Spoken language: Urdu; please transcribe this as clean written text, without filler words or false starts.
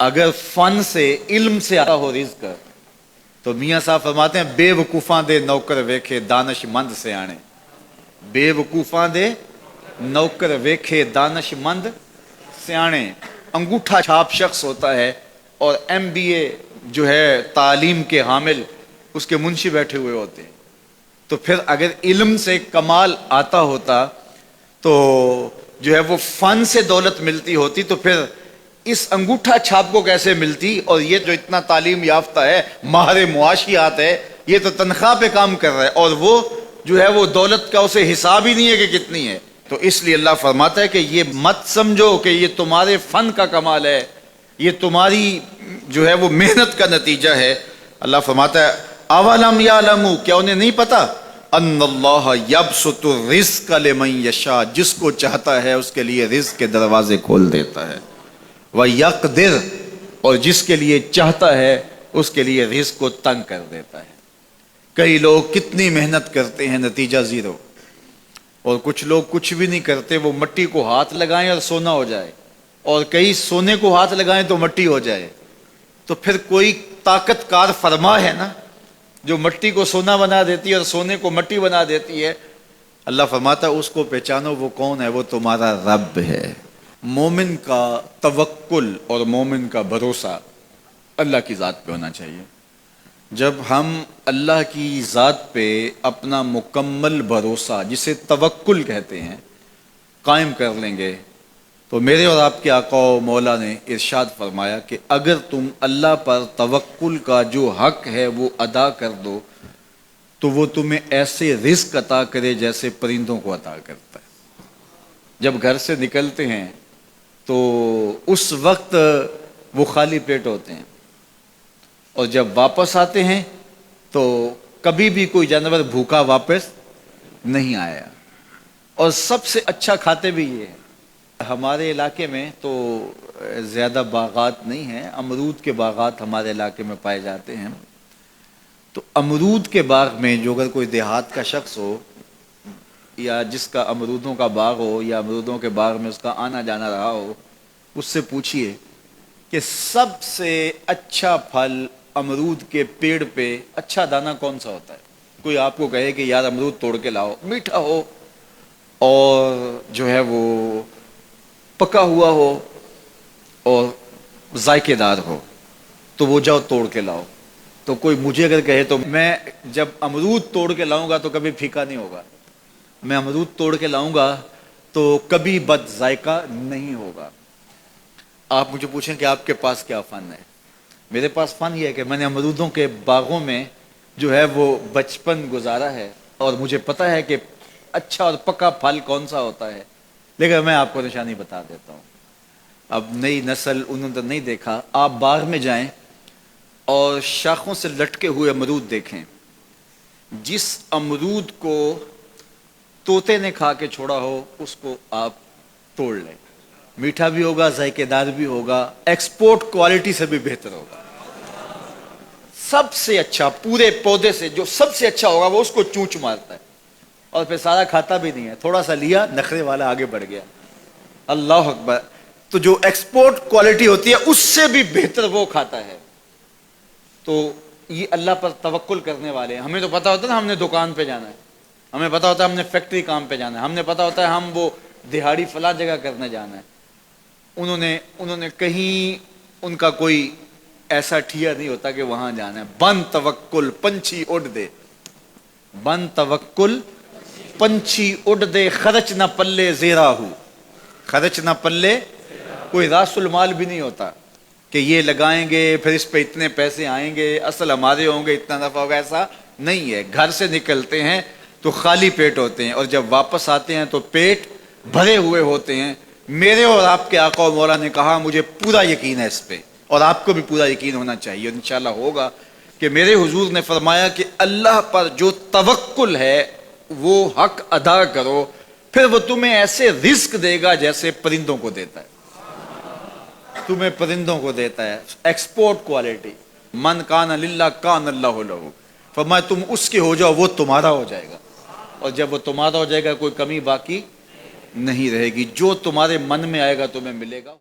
اگر فن سے علم سے آتا ہو رزق تو میاں صاحب فرماتے ہیں بے وقوفاں دے نوکر ویکھے دانش مند سے آنے. بے وقوفاں دے نوکر ویکھے دانش مند سیانے. انگوٹھا چھاپ شخص ہوتا ہے اور MBA جو ہے تعلیم کے حامل اس کے منشی بیٹھے ہوئے ہوتے ہیں. تو پھر اگر علم سے کمال آتا ہوتا تو جو ہے وہ فن سے دولت ملتی ہوتی تو پھر اس انگوٹھا چھاپ کو کیسے ملتی؟ اور یہ جو اتنا تعلیم یافتہ ہے ماہر معاشیات ہے یہ تو تنخواہ پہ کام کر رہا ہے اور وہ جو ہے وہ دولت کا اسے حساب ہی نہیں ہے کہ کتنی ہے. تو اس لیے اللہ فرماتا ہے کہ یہ مت سمجھو کہ یہ تمہارے فن کا کمال ہے، یہ تمہاری جو ہے وہ محنت کا نتیجہ ہے. اللہ فرماتا ہے اولم یعلموا، کیا انہیں نہیں پتا ان اللہ یبسط الرزق لمن یشاء، جس کو چاہتا ہے اس کے لیے رزق کے دروازے کھول دیتا ہے، وَيَقْدِرْ، اور جس کے لیے چاہتا ہے اس کے لیے رزق کو تنگ کر دیتا ہے. کئی لوگ کتنی محنت کرتے ہیں نتیجہ زیرو، اور کچھ لوگ کچھ بھی نہیں کرتے، وہ مٹی کو ہاتھ لگائیں اور سونا ہو جائے، اور کئی سونے کو ہاتھ لگائیں تو مٹی ہو جائے. تو پھر کوئی طاقت کار فرما ہے نا جو مٹی کو سونا بنا دیتی ہے اور سونے کو مٹی بنا دیتی ہے. اللہ فرماتا ہے اس کو پہچانو، وہ کون ہے؟ وہ تمہارا رب ہے. مومن کا توکل اور مومن کا بھروسہ اللہ کی ذات پہ ہونا چاہیے. جب ہم اللہ کی ذات پہ اپنا مکمل بھروسہ، جسے توکل کہتے ہیں، قائم کر لیں گے تو میرے اور آپ کے آقا و مولا نے ارشاد فرمایا کہ اگر تم اللہ پر توکل کا جو حق ہے وہ ادا کر دو تو وہ تمہیں ایسے رزق عطا کرے جیسے پرندوں کو عطا کرتا ہے. جب گھر سے نکلتے ہیں تو اس وقت وہ خالی پیٹ ہوتے ہیں، اور جب واپس آتے ہیں تو کبھی بھی کوئی جانور بھوکا واپس نہیں آیا. اور سب سے اچھا کھاتے بھی یہ ہیں. ہمارے علاقے میں تو زیادہ باغات نہیں ہیں، امرود کے باغات ہمارے علاقے میں پائے جاتے ہیں. تو امرود کے باغ میں جو اگر کوئی دیہات کا شخص ہو یا جس کا امرودوں کا باغ ہو یا امرودوں کے باغ میں اس کا آنا جانا رہا ہو، اس سے پوچھئے کہ سب سے اچھا پھل امرود کے پیڑ پہ اچھا دانہ کون سا ہوتا ہے. کوئی آپ کو کہے کہ یار امرود توڑ کے لاؤ، میٹھا ہو اور جو ہے وہ پکا ہوا ہو اور ذائقے دار ہو تو وہ جاؤ توڑ کے لاؤ. تو کوئی مجھے اگر کہے تو میں جب امرود توڑ کے لاؤں گا تو کبھی پھیکا نہیں ہوگا، میں امرود توڑ کے لاؤں گا تو کبھی بد ذائقہ نہیں ہوگا. آپ مجھے پوچھیں کہ آپ کے پاس کیا فن ہے؟ میرے پاس فن یہ ہے کہ میں نے امرودوں کے باغوں میں جو ہے وہ بچپن گزارا ہے اور مجھے پتا ہے کہ اچھا اور پکا پھل کون سا ہوتا ہے. لیکن میں آپ کو نشانی بتا دیتا ہوں. اب نئی نسل انہوں نے نہیں دیکھا، آپ باغ میں جائیں اور شاخوں سے لٹکے ہوئے امرود دیکھیں. جس امرود کو طوطے نے کھا کے چھوڑا ہو اس کو آپ توڑ لیں، میٹھا بھی ہوگا، ذائقے دار بھی ہوگا، ایکسپورٹ کوالٹی سے بھی بہتر ہوگا. سب سے اچھا پورے پودے سے جو سب سے اچھا ہوگا وہ اس کو چونچ مارتا ہے اور پھر سارا کھاتا بھی نہیں ہے، تھوڑا سا لیا، نخرے والا آگے بڑھ گیا. اللہ اکبر. تو جو ایکسپورٹ کوالٹی ہوتی ہے اس سے بھی بہتر وہ کھاتا ہے. تو یہ اللہ پر توکل کرنے والے ہیں. ہمیں تو پتا ہوتا ہے نا ہم نے دکان پہ جانا ہے، ہمیں پتا ہوتا ہے ہم نے فیکٹری کام پہ جانا ہے، ہم نے پتا ہوتا ہے ہم وہ دہاڑی فلاں جگہ کرنے جانا ہے. انہوں نے کہیں ان کا کوئی ایسا ٹھیا نہیں ہوتا کہ وہاں جانا ہے. بن توکل پنچھی اڑ دے، بن توکل پنچھی اڑ دے، خرچ نہ پلے زیرا ہو، خرچ نہ پلے. کوئی راس المال بھی نہیں ہوتا کہ یہ لگائیں گے پھر اس پہ اتنے پیسے آئیں گے، اصل ہمارے ہوں گے، اتنا نفع ہوگا، ایسا نہیں ہے. گھر سے نکلتے ہیں تو خالی پیٹ ہوتے ہیں اور جب واپس آتے ہیں تو پیٹ بھرے ہوئے ہوتے ہیں. میرے اور آپ کے آقا و مولا نے کہا مجھے پورا یقین ہے اس پہ اور آپ کو بھی پورا یقین ہونا چاہیے، انشاءاللہ ہوگا، کہ میرے حضور نے فرمایا کہ اللہ پر جو توکل ہے وہ حق ادا کرو، پھر وہ تمہیں ایسے رزق دے گا جیسے پرندوں کو دیتا ہے. تمہیں پرندوں کو دیتا ہے. Export quality. من کان للہ کان اللہ لہ. فرمایا تم اس کے ہو جاؤ وہ تمہارا ہو جائے گا، اور جب وہ تمہارا ہو جائے گا کوئی کمی باقی نہیں رہے گی. جو تمہارے من میں آئے گا تمہیں ملے گا.